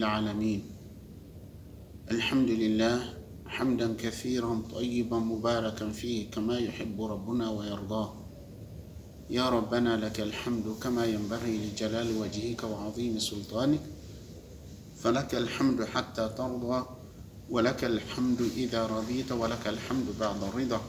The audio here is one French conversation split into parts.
العالمين الحمد لله حمدا كثيرا طيبا مباركا فيه كما يحب ربنا ويرضاه يا ربنا لك الحمد كما ينبغي لجلال وجهك وعظيم سلطانك فلك الحمد حتى ترضى ولك الحمد إذا رضيت ولك الحمد بعد الرضا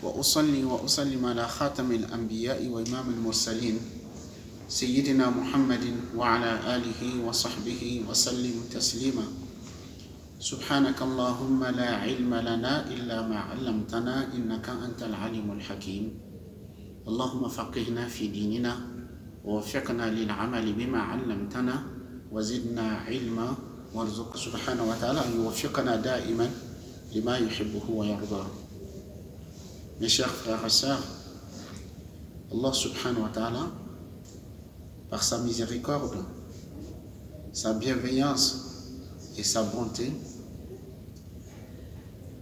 وأصلي وأسلم على خاتم الأنبياء وإمام المرسلين سيدنا محمد وعلى آله وصحبه وسلم تسليما سبحانك اللهم لا علم لنا إلا ما علمتنا إنك أنت العليم الحكيم اللهم فقهنا في ديننا ووفقنا للعمل بما علمتنا وزدنا علما وارزق سبحانه وتعالى أن يوفقنا دائما لما يحبه ويرضاه. Mes chers frères et sœurs, Allah subhanahu wa ta'ala, par sa miséricorde, sa bienveillance et sa bonté,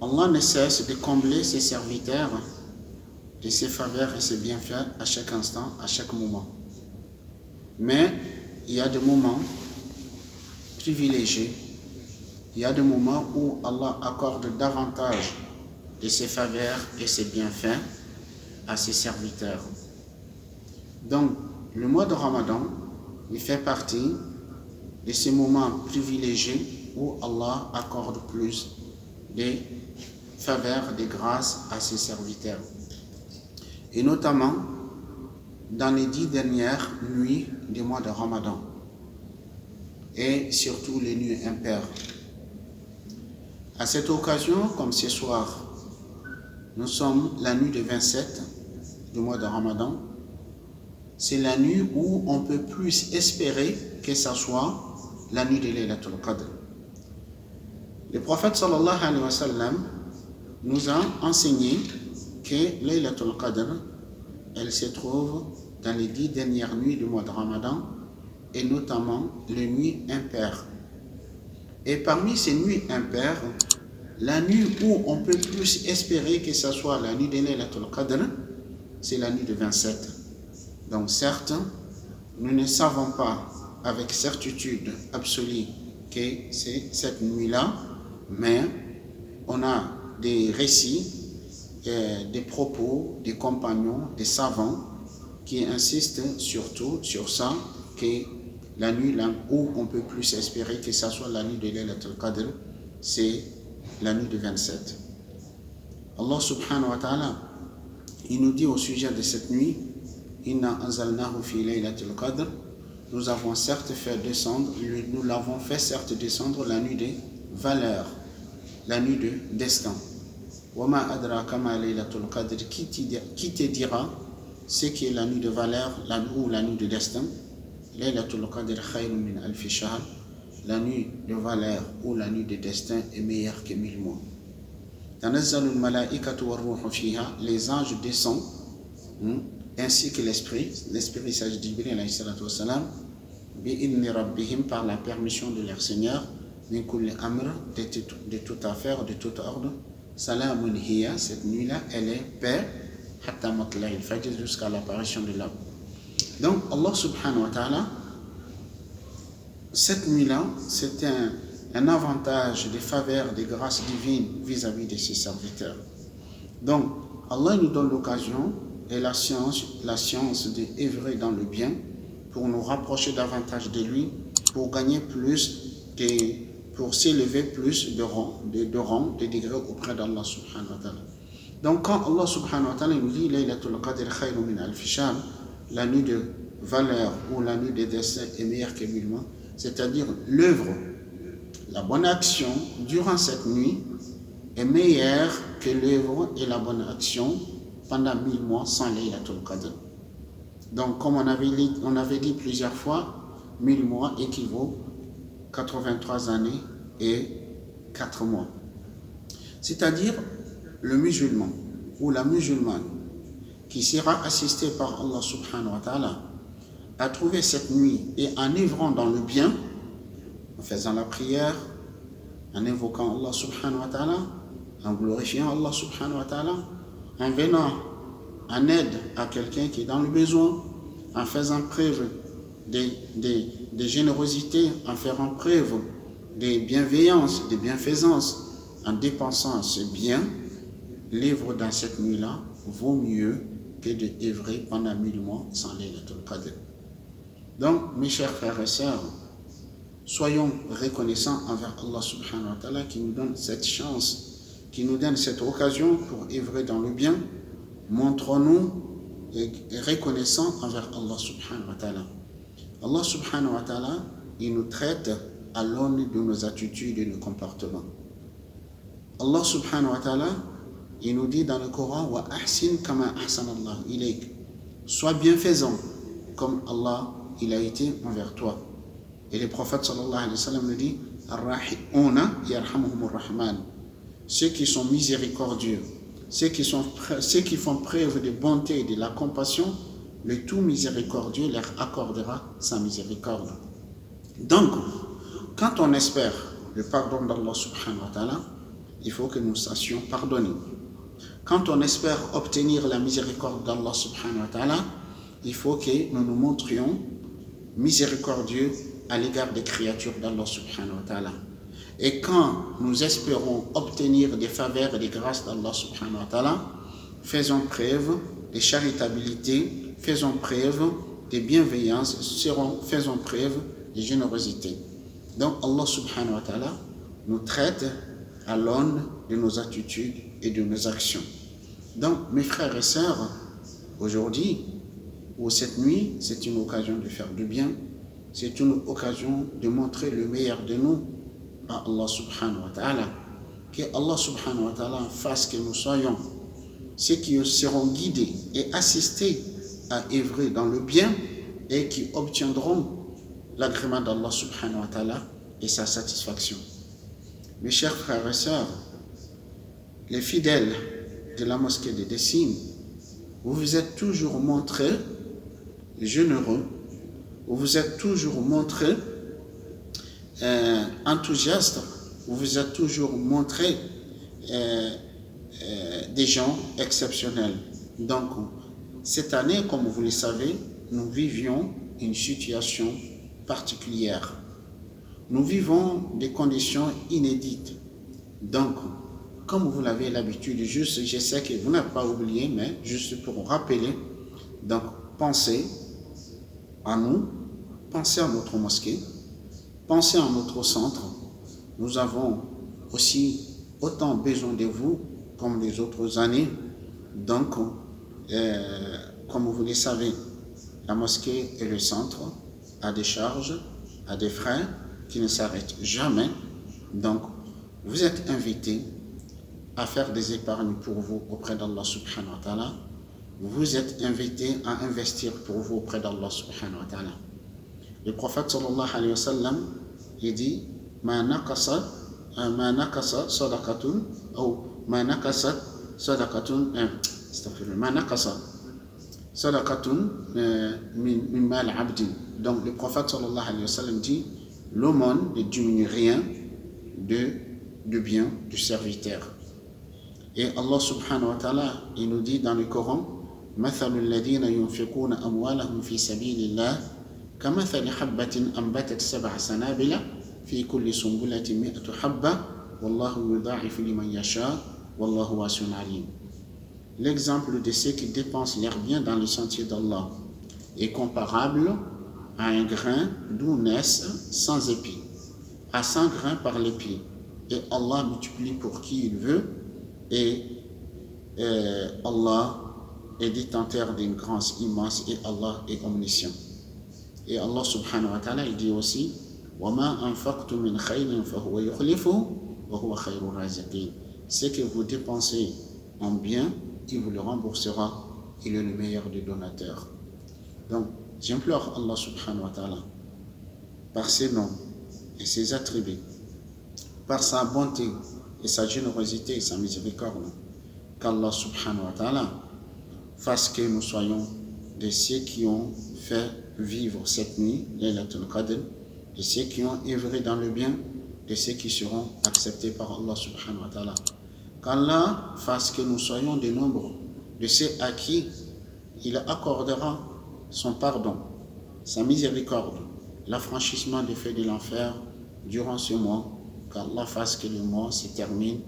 Allah ne cesse de combler ses serviteurs de ses faveurs et ses bienfaits à chaque instant, à chaque moment. Mais il y a des moments privilégiés, il y a des moments où Allah accorde davantage de ses faveurs et ses bienfaits à ses serviteurs. Donc, le mois de Ramadan, il fait partie de ces moments privilégiés où Allah accorde plus de faveurs, de grâces à ses serviteurs. Et notamment, dans les 10 dernières nuits du mois de Ramadan, et surtout les nuits impaires. À cette occasion, comme ce soir, nous sommes la nuit de 27 du mois de Ramadan. C'est la nuit où on peut plus espérer que ce soit la nuit de Laylatul Qadr. Le prophète sallallahu alayhi wa sallam nous a enseigné que Laylatul Qadr, elle se trouve dans les 10 dernières nuits du mois de Ramadan et notamment les nuits impaires. Et parmi ces nuits impaires, la nuit où on peut plus espérer que ce soit la nuit de Laylatul Qadr, c'est la nuit de 27. Donc certes, nous ne savons pas avec certitude absolue que c'est cette nuit-là, mais on a des récits, des propos des compagnons, des savants qui insistent surtout sur ça, que la nuit là où on peut plus espérer que ce soit la nuit de Laylatul Qadr, c'est la nuit de 27. Allah subhanahu wa ta'ala, il nous dit au sujet de cette nuit, Inna anzalnahu fi laylatil qadr, nous avons certes fait descendre, nous l'avons fait certes descendre la nuit de valeur, la nuit de destin. Wama adraka ma laylatul qadr, qui te dira ce qui est la nuit de valeur, ou la nuit de destin? Laylatul qadr khayrun min alfi shahr, la nuit de valeur ou la nuit de destin est meilleure que 1000 mois. Tanazzalul malaikatu war-ruhu fiha, les anges descendent, ainsi que l'esprit s'agit de Jibril alayhi salatu wassalam, bi'idni rabbihim, par la permission de leur Seigneur, min kulli amr, de toute affaire, de tout ordre, salamun hiya, cette nuit-là, elle est paix, hatta matla'il fajr, jusqu'à l'apparition de l'aube. Donc Allah subhanahu wa ta'ala, cette nuit-là, c'est un avantage des faveurs, des grâces divines vis-à-vis de ses serviteurs. Donc, Allah nous donne l'occasion et la science d'œuvrer dans le bien pour nous rapprocher davantage de lui, pour gagner plus, pour s'élever plus de rang, de degrés auprès d'Allah subhanahu wa ta'ala. Donc, quand Allah subhanahu wa ta'ala nous dit Laylatul Qadr khayrun min alfi shahr, la nuit de valeur ou la nuit de destin est meilleure que 1000 mois, c'est-à-dire l'œuvre, la bonne action durant cette nuit est meilleure que l'œuvre et la bonne action pendant 1000 mois sans Laylatul Qadr. Donc comme on avait dit plusieurs fois, 1000 mois équivaut 83 années et 4 mois. C'est-à-dire le musulman ou la musulmane qui sera assisté par Allah subhanahu wa ta'ala à trouver cette nuit et en œuvrant dans le bien, en faisant la prière, en invoquant Allah subhanahu wa ta'ala, en glorifiant Allah subhanahu wa ta'ala, en venant en aide à quelqu'un qui est dans le besoin, en faisant preuve de générosité, en faisant preuve de bienveillance, de bienfaisance, en dépensant ce bien, l'œuvre dans cette nuit-là vaut mieux que de œuvrer pendant 1000 mois sans Laylatul Qadr. Donc, mes chers frères et sœurs, soyons reconnaissants envers Allah subhanahu wa ta'ala qui nous donne cette chance, qui nous donne cette occasion pour œuvrer dans le bien. Montrons-nous reconnaissants envers Allah subhanahu wa ta'ala. Allah subhanahu wa ta'ala, il nous traite à l'aune de nos attitudes et de nos comportements. Allah subhanahu wa ta'ala, il nous dit dans le Coran, wa ahsin kama ahsanallah ilayk. Sois bienfaisant comme Allah il a été envers toi. Et le prophète sallallahu alayhi wa sallam nous dit, ar-rahi'una yarhamuhumur rahman. Ceux qui sont miséricordieux, ceux qui font preuve de bonté et de la compassion, le tout miséricordieux leur accordera sa miséricorde. Donc, quand on espère le pardon d'Allah subhanahu wa ta'ala, il faut que nous sachions pardonner. Quand on espère obtenir la miséricorde d'Allah subhanahu wa ta'ala, il faut que nous nous montrions miséricordieux à l'égard des créatures d'Allah subhanahu wa ta'ala. Et quand nous espérons obtenir des faveurs et des grâces d'Allah subhanahu wa ta'ala, faisons preuve de charitabilité, faisons preuve de bienveillance, faisons preuve de générosité. Donc Allah subhanahu wa ta'ala nous traite à l'aune de nos attitudes et de nos actions. Donc mes frères et sœurs, aujourd'hui ou cette nuit, c'est une occasion de faire du bien, c'est une occasion de montrer le meilleur de nous à Allah subhanahu wa ta'ala. Que Allah subhanahu wa ta'ala fasse que nous soyons ceux qui seront guidés et assistés à œuvrer dans le bien et qui obtiendront l'agrément d'Allah subhanahu wa ta'ala et sa satisfaction. Mes chers frères et sœurs, les fidèles de la mosquée de Dessine, vous vous êtes toujours montrés généreux, vous vous êtes toujours montrés enthousiastes, vous vous êtes toujours montrés des gens exceptionnels. Donc, cette année, comme vous le savez, nous vivions une situation particulière. Nous vivons des conditions inédites. Donc, comme vous l'avez l'habitude, je sais que vous n'avez pas oublié, mais juste pour rappeler, donc pensez à nous, pensez à notre mosquée, pensez à notre centre. Nous avons aussi autant besoin de vous comme les autres années. Donc, comme vous le savez, la mosquée et le centre a des charges, a des frais qui ne s'arrêtent jamais. Donc, vous êtes invités à faire des épargnes pour vous auprès d'Allah subhanahu wa ta'ala. Vous êtes invités à investir pour vous auprès d'Allah subhanahu wa ta'ala. Le prophète sallallahu alayhi wa sallam, il dit ma nakasa sadaqatun ou ma nakasat sadaqatun ma nakasa sadaqatun min mal abdin. Donc le prophète sallallahu alayhi wa sallam dit l'aumône ne diminue rien de bien du serviteur. Et Allah subhanahu wa ta'ala, il nous dit dans le Coran مثل الذين ينفقون أموالهم في سبيل الله كمثل حبة أنبتت 7 سنابل في كل سنبلة 100 حبة والله يضاعف لمن يشاء والله واسع عليم. L'exemple de ceux qui dépensent leurs biens dans le sentier d'Allah est comparable à un grain d'où naissent 100 épis, à 100 grains par l'épi. Et Allah multiplie pour qui il veut, et Allah est détenteur d'une grâce immense, et Allah est omniscient. Et Allah subhanahu wa ta'ala, il dit aussi وَمَا أَنفَقْتُم مِّنْ خَيْرٍ فَهُوَ يُخْلِفُهُ وَهُوَ خَيْرُ الرَّازِقِينَ. Ce que vous dépensez en bien, il vous le remboursera, il est le meilleur des donateurs. Donc, j'implore Allah subhanahu wa ta'ala, par ses noms et ses attributs, par sa bonté et sa générosité et sa miséricorde, qu'Allah subhanahu wa ta'ala fasse que nous soyons de ceux qui ont fait vivre cette nuit, Laylatul Qadr, de ceux qui ont œuvré dans le bien, de ceux qui seront acceptés par Allah subhanahu wa ta'ala. Qu'Allah fasse que nous soyons des nombres de ceux à qui il accordera son pardon, sa miséricorde, l'affranchissement des feux de l'enfer durant ce mois, qu'Allah fasse que le mois se termine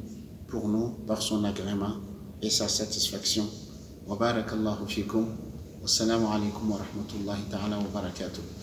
pour nous par son agrément et sa satisfaction. Wa barakallahu fikum. Wassalamu alaikum wa rahmatullahi ta'ala wa barakatuh.